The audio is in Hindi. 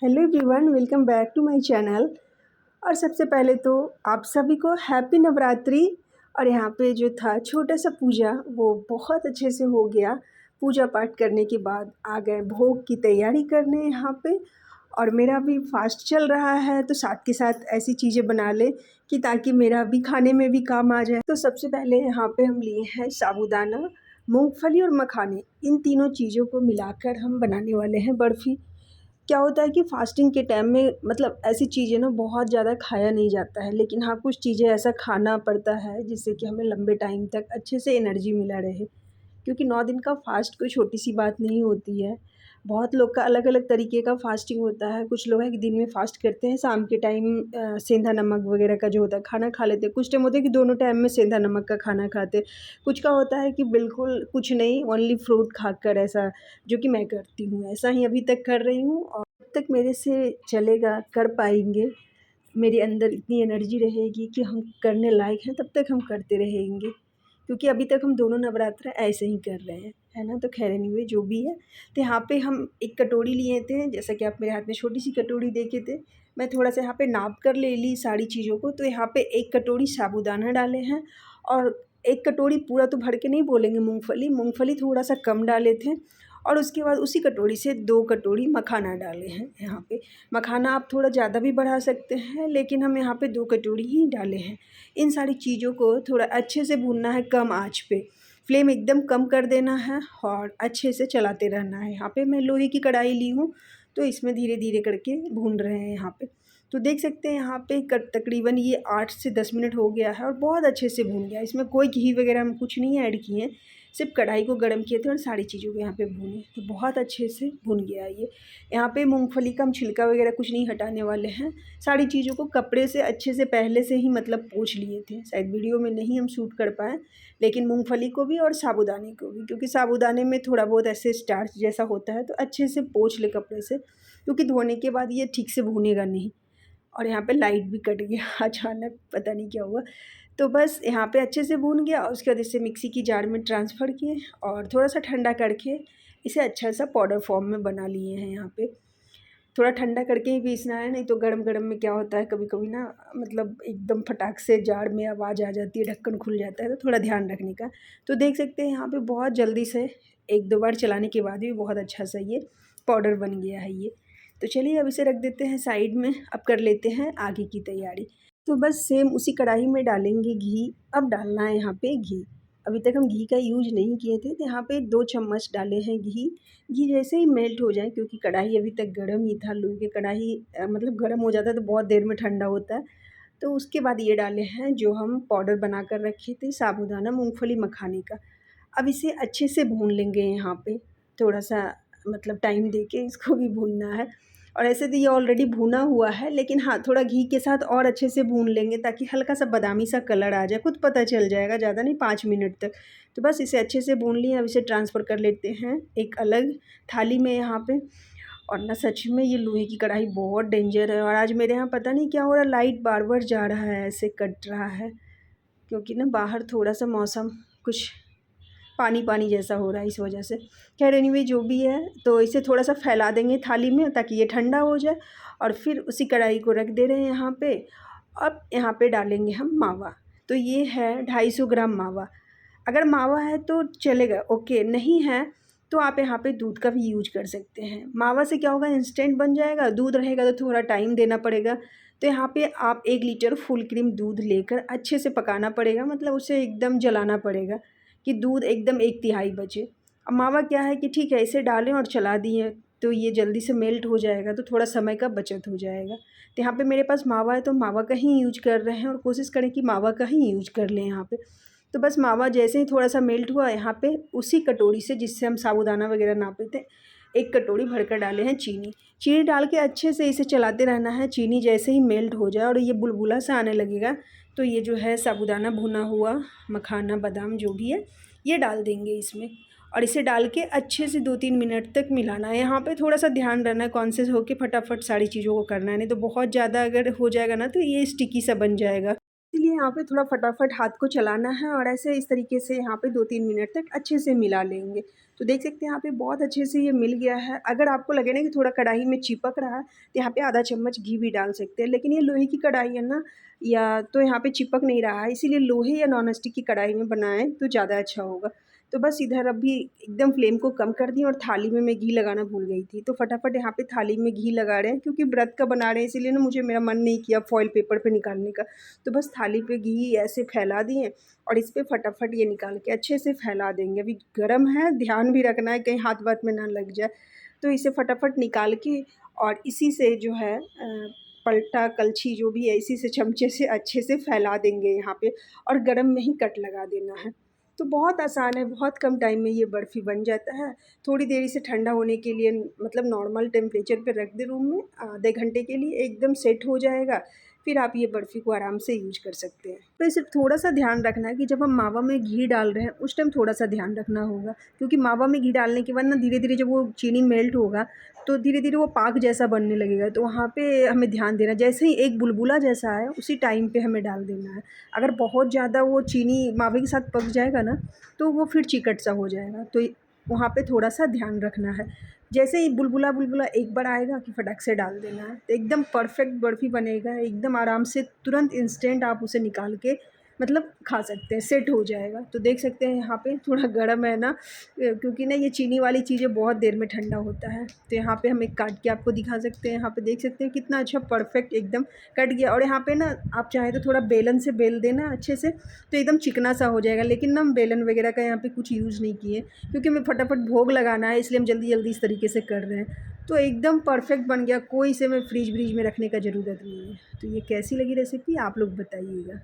Hello everyone, welcome back to my channel. और सबसे पहले तो आप सभी को हैप्पी नवरात्रि। और यहाँ पे जो था छोटा सा पूजा वो बहुत अच्छे से हो गया। पूजा पाठ करने के बाद आ गए भोग की तैयारी करने यहाँ पे। और मेरा भी फास्ट चल रहा है तो साथ के साथ ऐसी चीज़ें बना ले कि ताकि मेरा भी खाने में भी काम आ जाए। तो सबसे पहले यहाँ पे हम लिए हैं साबूदाना, मूंगफली और मखाने। इन तीनों चीज़ों को मिलाकर हम बनाने वाले हैं बर्फ़ी। क्या होता है कि फ़ास्टिंग के टाइम में मतलब ऐसी चीज़ें ना बहुत ज़्यादा खाया नहीं जाता है, लेकिन हाँ कुछ चीज़ें ऐसा खाना पड़ता है जिससे कि हमें लंबे टाइम तक अच्छे से एनर्जी मिला रहे। क्योंकि 9 दिन का फ़ास्ट कोई छोटी सी बात नहीं होती है। बहुत लोग का अलग अलग तरीके का फ़ास्टिंग होता है। कुछ लोग है कि दिन में फ़ास्ट करते हैं, शाम के टाइम सेंधा नमक वगैरह का जो होता है खाना खा लेते हैं। कुछ टाइम होता है कि दोनों टाइम में सेंधा नमक का खाना खाते हैं। कुछ का होता है कि बिल्कुल कुछ नहीं, ओनली फ्रूट खाकर, ऐसा जो कि मैं करती हूँ। ऐसा ही अभी तक कर रही हूँ और जब तक मेरे से चलेगा, कर पाएंगे, मेरे अंदर इतनी एनर्जी रहेगी कि हम करने लायक हैं, तब तक हम करते रहेंगे। क्योंकि अभी तक हम दोनों नवरात्र ऐसे ही कर रहे हैं, है ना। तो खैर एनीवे जो भी है, तो यहाँ पे हम एक कटोरी लिए थे, जैसा कि आप मेरे हाथ में छोटी सी कटोरी देखे थे। मैं थोड़ा सा यहाँ पे नाप कर ले ली सारी चीज़ों को। तो यहाँ पे 1 कटोरी साबूदाना डाले हैं और 1 कटोरी पूरा तो भर के नहीं बोलेंगे, मूँगफली थोड़ा सा कम डाले थे। और उसके बाद उसी कटोरी से 2 कटोरी मखाना डाले हैं यहाँ पे। मखाना आप थोड़ा ज़्यादा भी बढ़ा सकते हैं, लेकिन हम यहाँ पे 2 कटोरी ही डाले हैं। इन सारी चीज़ों को थोड़ा अच्छे से भूनना है कम आँच पे। फ्लेम एकदम कम कर देना है और अच्छे से चलाते रहना है। यहाँ पे मैं लोहे की कढ़ाई ली हूँ, तो इसमें धीरे धीरे करके भून रहे हैं यहाँ पे। तो देख सकते हैं यहाँ पे तकरीबन ये 8 से 10 मिनट हो गया है और बहुत अच्छे से भून गया। इसमें कोई घी वगैरह हम कुछ नहीं ऐड किए हैं, सिर्फ कढ़ाई को गर्म किए थे और सारी चीज़ों को यहाँ पे भूने। तो बहुत अच्छे से भुन गया ये। यहाँ पे मूंगफली का हम छिलका वगैरह कुछ नहीं हटाने वाले हैं। सारी चीज़ों को कपड़े से अच्छे से पहले से ही मतलब पोंछ लिए थे। शायद वीडियो में नहीं हम शूट कर पाए, लेकिन मूंगफली को भी और साबूदाने को भी, क्योंकि साबूदाने में थोड़ा बहुत ऐसे स्टार्च जैसा होता है, तो अच्छे से पोंछ ले कपड़े से, क्योंकि धोने के बाद ये ठीक से भुनेगा नहीं। और यहाँ पे लाइट भी कट गया अचानक, पता नहीं क्या हुआ। तो बस यहाँ पे अच्छे से भून गया और उसके बाद इसे मिक्सी की जार में ट्रांसफ़र किए और थोड़ा सा ठंडा करके इसे अच्छा सा पाउडर फॉर्म में बना लिए हैं। यहाँ पे थोड़ा ठंडा करके ही पीसना है, नहीं तो गरम गरम में क्या होता है कभी कभी ना, मतलब एकदम फटाक से जार में आवाज़ आ जाती है, ढक्कन खुल जाता है, तो थोड़ा ध्यान रखने का। तो देख सकते हैं यहाँ पे बहुत जल्दी से 1-2 बार चलाने के बाद भी बहुत अच्छा सा ये पाउडर बन गया है ये। तो चलिए अब इसे रख देते हैं साइड में। अब कर लेते हैं आगे की तैयारी। तो बस सेम उसी कढ़ाई में डालेंगे घी। अब डालना है यहाँ पे घी। अभी तक हम घी का यूज नहीं किए थे, तो यहाँ पे 2 चम्मच डाले हैं घी। घी जैसे ही मेल्ट हो जाए, क्योंकि कढ़ाई अभी तक गर्म ही था, लोहे की कढ़ाई मतलब गर्म हो जाता है तो बहुत देर में ठंडा होता है। तो उसके बाद ये डाले हैं जो हम पाउडर बना कर रखे थे साबूदाना, मूंगफली, मखाने का। अब इसे अच्छे से भून लेंगे यहाँ पे, थोड़ा सा मतलब टाइम दे के इसको भी भूनना है। और ऐसे तो ये ऑलरेडी भुना हुआ है, लेकिन हाँ थोड़ा घी के साथ और अच्छे से भून लेंगे ताकि हल्का सा बादामी सा कलर आ जाए, खुद पता चल जाएगा, ज़्यादा नहीं 5 मिनट तक। तो बस इसे अच्छे से भून लिए। अब इसे ट्रांसफ़र कर लेते हैं एक अलग थाली में यहाँ पे। और ना सच में ये लोहे की कढ़ाई बहुत डेंजर है। और आज मेरे यहाँ पता नहीं क्या हो रहा है, लाइट बार बार जा रहा है, ऐसे कट रहा है, क्योंकि ना बाहर थोड़ा सा मौसम कुछ पानी पानी जैसा हो रहा है, इस वजह से। खैर एनीवे जो भी है, तो इसे थोड़ा सा फैला देंगे थाली में ताकि ये ठंडा हो जाए। और फिर उसी कढ़ाई को रख दे रहे हैं यहाँ पे। अब यहाँ पे डालेंगे हम मावा। तो ये है 250 ग्राम मावा। अगर मावा है तो चलेगा, ओके, नहीं है तो आप यहाँ पे दूध का भी यूज कर सकते हैं। मावा से क्या होगा, इंस्टेंट बन जाएगा। दूध रहेगा तो थोड़ा टाइम देना पड़ेगा। तो यहाँ पे आप 1 लीटर फुल क्रीम दूध लेकर अच्छे से पकाना पड़ेगा, मतलब उसे एकदम जलाना पड़ेगा कि दूध एकदम 1/3 बचे। अब मावा क्या है कि ठीक है, इसे डालें और चला दिए तो ये जल्दी से मेल्ट हो जाएगा, तो थोड़ा समय का बचत हो जाएगा। तो यहाँ पे मेरे पास मावा है तो मावा का ही यूज कर रहे हैं, और कोशिश करें कि मावा का ही यूज कर लें यहाँ पे। तो बस मावा जैसे ही थोड़ा सा मेल्ट हुआ, यहाँ पे उसी कटोरी से जिससे हम साबूदाना वगैरह नापे थे, 1 कटोरी भरकर डाले हैं चीनी। चीनी डाल के अच्छे से इसे चलाते रहना है। चीनी जैसे ही मेल्ट हो जाए और ये बुलबुला सा आने लगेगा, तो ये जो है साबूदाना भुना हुआ, मखाना, बादाम जो भी है, ये डाल देंगे इसमें। और इसे डाल के अच्छे से 2-3 मिनट तक मिलाना है। यहाँ पे थोड़ा सा ध्यान रहना है, कॉन्शियस होकर फटाफट सारी चीज़ों को करना है, नहीं तो बहुत ज़्यादा अगर हो जाएगा ना तो ये स्टिकी सा बन जाएगा। इसलिए यहाँ पे थोड़ा फटाफट हाथ को चलाना है और ऐसे इस तरीके से यहाँ पे 2-3 मिनट तक अच्छे से मिला लेंगे। तो देख सकते हैं यहाँ पे बहुत अच्छे से ये मिल गया है। अगर आपको लगे ना कि थोड़ा कढ़ाई में चिपक रहा है, तो यहाँ पे आधा चम्मच घी भी डाल सकते हैं। लेकिन ये लोहे की कढ़ाई है ना, या तो यहाँ पे चिपक नहीं रहा है, इसीलिए लोहे या नॉन स्टिक की कढ़ाई में बनाएँ तो ज़्यादा अच्छा होगा। तो बस इधर अभी एकदम फ्लेम को कम कर दिया और थाली में मैं घी लगाना भूल गई थी। तो फटाफट यहाँ पे थाली में घी लगा रहे हैं, क्योंकि व्रत का बना रहे हैं, इसीलिए ना मुझे मेरा मन नहीं किया फॉइल पेपर पे निकालने का। तो बस थाली पे घी ऐसे फैला दिए और इस पे फटाफट ये निकाल के अच्छे से फैला देंगे। अभी गरम है, ध्यान भी रखना है कहीं हाथ-वाथ में ना लग जाए। तो इसे फटाफट निकाल के और इसी से जो है पलटा, कलछी जो भी है, इसी से चमचे से अच्छे से फैला देंगे यहाँ पे और गरम में ही कट लगा देना है। तो बहुत आसान है, बहुत कम टाइम में ये बर्फ़ी बन जाता है। थोड़ी देर इसे ठंडा होने के लिए मतलब नॉर्मल टेम्परेचर पे रख दें रूम में, आधे घंटे के लिए एकदम सेट हो जाएगा। फिर आप ये बर्फ़ी को आराम से यूज़ कर सकते हैं। तो सिर्फ़ थोड़ा-सा ध्यान रखना है कि जब हम मावा में घी डाल रहे हैं, उस टाइम थोड़ा-सा ध्यान रखना होगा, क्योंकि मावा में घी डालने के बाद ना धीरे-धीरे जब वो चीनी मेल्ट होगा, तो धीरे-धीरे वो पाक जैसा बनने लगेगा। तो वहाँ पे हमें ध्यान देना है, जैसे ही एक बुलबुला जैसा आए, उसी टाइम पे हमें डाल देना है। अगर बहुत ज़्यादा वो चीनी मावे के साथ पक जाएगा ना, तो वो फिर चिकट सा हो जाएगा। तो वहाँ पे थोड़ा-सा ध्यान रखना है। जैसे ही बुलबुला एक बार आएगा कि फटाक से डाल देना है, तो एकदम परफ़ेक्ट बर्फ़ी बनेगा, एकदम आराम से तुरंत इंस्टेंट आप उसे निकाल के मतलब खा सकते हैं, सेट हो जाएगा। तो देख सकते हैं यहाँ पे थोड़ा गरम है ना, क्योंकि ना ये चीनी वाली चीज़ें बहुत देर में ठंडा होता है। तो यहाँ पे हम एक काट के आपको दिखा सकते हैं, यहाँ पे देख सकते हैं कितना अच्छा परफ़ेक्ट एकदम कट गया। और यहाँ पे ना आप चाहें तो थोड़ा बेलन से बेल देना अच्छे से, तो एकदम चिकना सा हो जाएगा। लेकिन ना हम बेलन वगैरह का यहाँ पे कुछ यूज़ नहीं किए, क्योंकि हमें फटाफट भोग लगाना है, इसलिए हम जल्दी-जल्दी इस तरीके से कर रहे हैं। तो एकदम परफ़ेक्ट बन गया, कोई इसे में फ्रिज व्रिज में रखने का ज़रूरत नहीं है। तो ये कैसी लगी रेसिपी आप लोग बताइएगा।